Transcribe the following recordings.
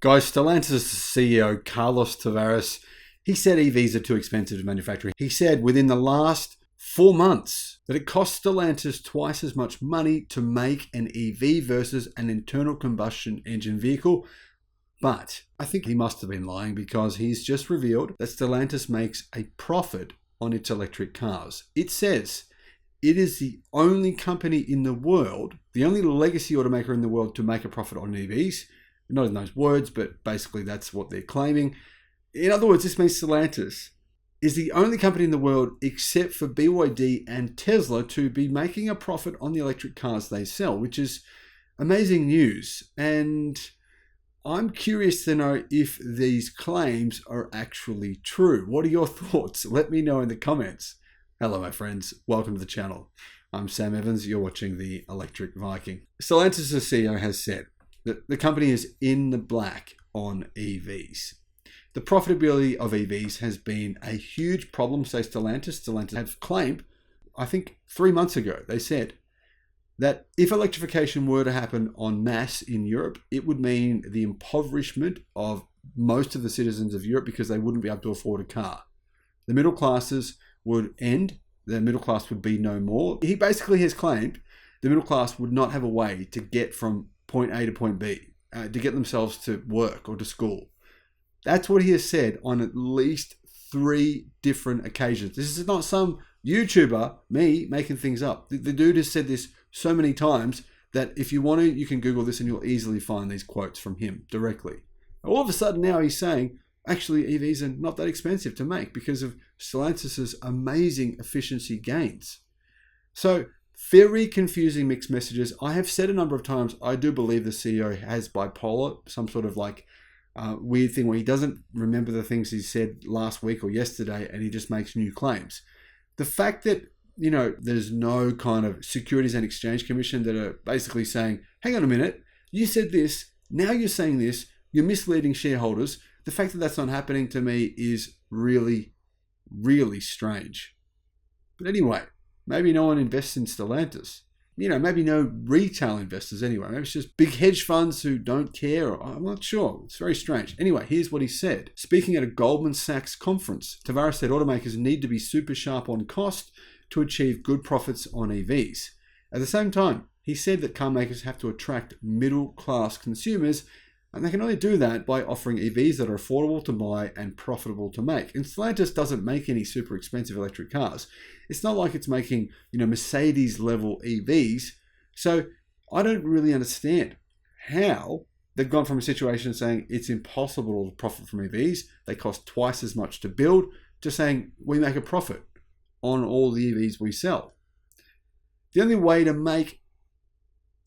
Guys, Stellantis CEO Carlos Tavares, he said EVs are too expensive to manufacture. He said within the last 4 months that it costs Stellantis twice as much money to make an EV versus an internal combustion engine vehicle. But I think he must have been lying, because he's just revealed that Stellantis makes a profit on its electric cars. It says it is the only company in the world, the only legacy automaker in the world to make a profit on EVs. Not in those words, but basically that's what they're claiming. In other words, this means Stellantis is the only company in the world, except for BYD and Tesla, to be making a profit on the electric cars they sell, which is amazing news. And I'm curious to know if these claims are actually true. What are your thoughts? Let me know in the comments. Hello, my friends. Welcome to the channel. I'm Sam Evans. You're watching the Electric Viking. Stellantis' CEO has said that the company is in the black on EVs. The profitability of EVs has been a huge problem, says Stellantis. Stellantis have claimed, I think 3 months ago, they said that if electrification were to happen en masse in Europe, it would mean the impoverishment of most of the citizens of Europe, because they wouldn't be able to afford a car. The middle classes would end. The middle class would be no more. He basically has claimed the middle class would not have a way to get from point A to point B, to get themselves to work or to school. That's what he has said on at least 3 different occasions. This is not some YouTuber, me, making things up. The dude has said this so many times that if you want to, you can Google this and you'll easily find these quotes from him directly. All of a sudden now he's saying, actually, EVs are not that expensive to make because of Stellantis' amazing efficiency gains. So, very confusing mixed messages. I have said a number of times, I do believe the CEO has bipolar, some sort of like weird thing where he doesn't remember the things he said last week or yesterday, and he just makes new claims. The fact that, there's no kind of Securities and Exchange Commission that are basically saying, hang on a minute, you said this, now you're saying this, you're misleading shareholders. The fact that that's not happening to me is really, really strange. But anyway, maybe no one invests in Stellantis. Maybe no retail investors anyway. Maybe it's just big hedge funds who don't care. I'm not sure. It's very strange. Anyway, here's what he said. Speaking at a Goldman Sachs conference, Tavares said automakers need to be super sharp on cost to achieve good profits on EVs. At the same time, he said that car makers have to attract middle-class consumers, and they can only do that by offering EVs that are affordable to buy and profitable to make. And Stellantis doesn't make any super expensive electric cars. It's not like it's making, Mercedes-level EVs. So I don't really understand how they've gone from a situation saying it's impossible to profit from EVs, they cost twice as much to build, to saying we make a profit on all the EVs we sell. The only way to make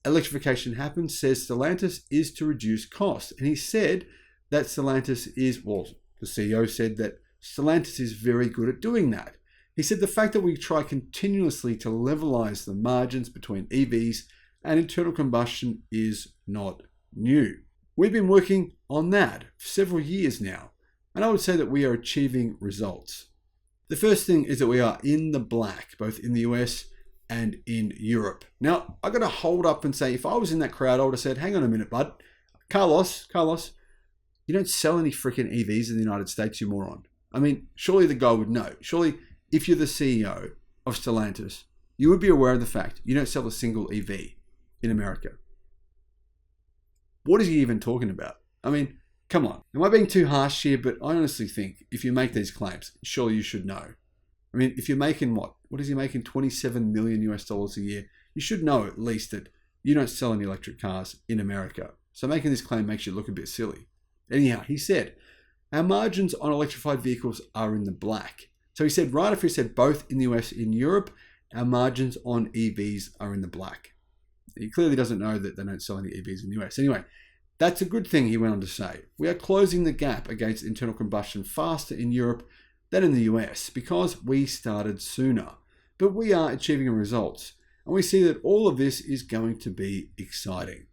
electrification happen, says Stellantis, is to reduce costs. And he said that Stellantis is, the CEO said that Stellantis is very good at doing that. He said the fact that we try continuously to levelize the margins between EVs and internal combustion is not new. We've been working on that for several years now, and I would say that we are achieving results. The first thing is that we are in the black, both in the US and in Europe. Now, I've got to hold up and say, if I was in that crowd, I would have said, hang on a minute, bud. Carlos, you don't sell any freaking EVs in the United States, you moron. I mean, surely the guy would know. Surely, if you're the CEO of Stellantis, you would be aware of the fact you don't sell a single EV in America. What is he even talking about? I mean, come on. Am I being too harsh here? But I honestly think if you make these claims, surely you should know. I mean, if you're making what is he making? $27 million a year. You should know at least that you don't sell any electric cars in America. So making this claim makes you look a bit silly. Anyhow, he said, our margins on electrified vehicles are in the black. So he said, right after he said both in the US and in Europe, our margins on EVs are in the black. He clearly doesn't know that they don't sell any EVs in the US. Anyway, that's a good thing, he went on to say. We are closing the gap against internal combustion faster in Europe than in the US because we started sooner. But we are achieving results, and we see that all of this is going to be exciting.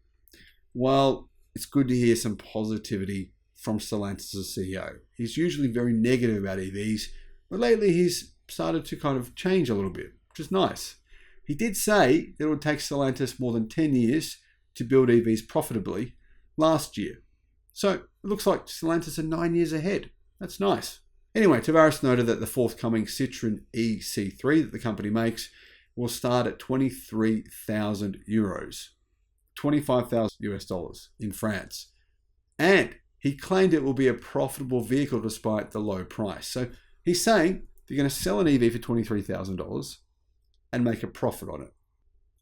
While it's good to hear some positivity from Stellantis' CEO. He's usually very negative about EVs, but lately he's started to kind of change a little bit, which is nice. He did say that it would take Stellantis more than 10 years to build EVs profitably last year. So it looks like Stellantis are 9 years ahead. That's nice. Anyway, Tavares noted that the forthcoming Citroen EC3 that the company makes will start at 23,000 euros, 25,000 US dollars in France. And he claimed it will be a profitable vehicle despite the low price. So he's saying they're going to sell an EV for $23,000 and make a profit on it.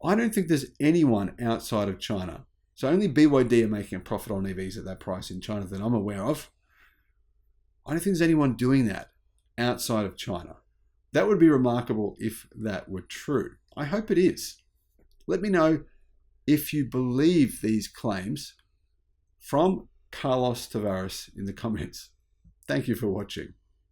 I don't think there's anyone outside of China. So only BYD are making a profit on EVs at that price in China that I'm aware of. I don't think there's anyone doing that outside of China. That would be remarkable if that were true. I hope it is. Let me know if you believe these claims from Carlos Tavares in the comments. Thank you for watching.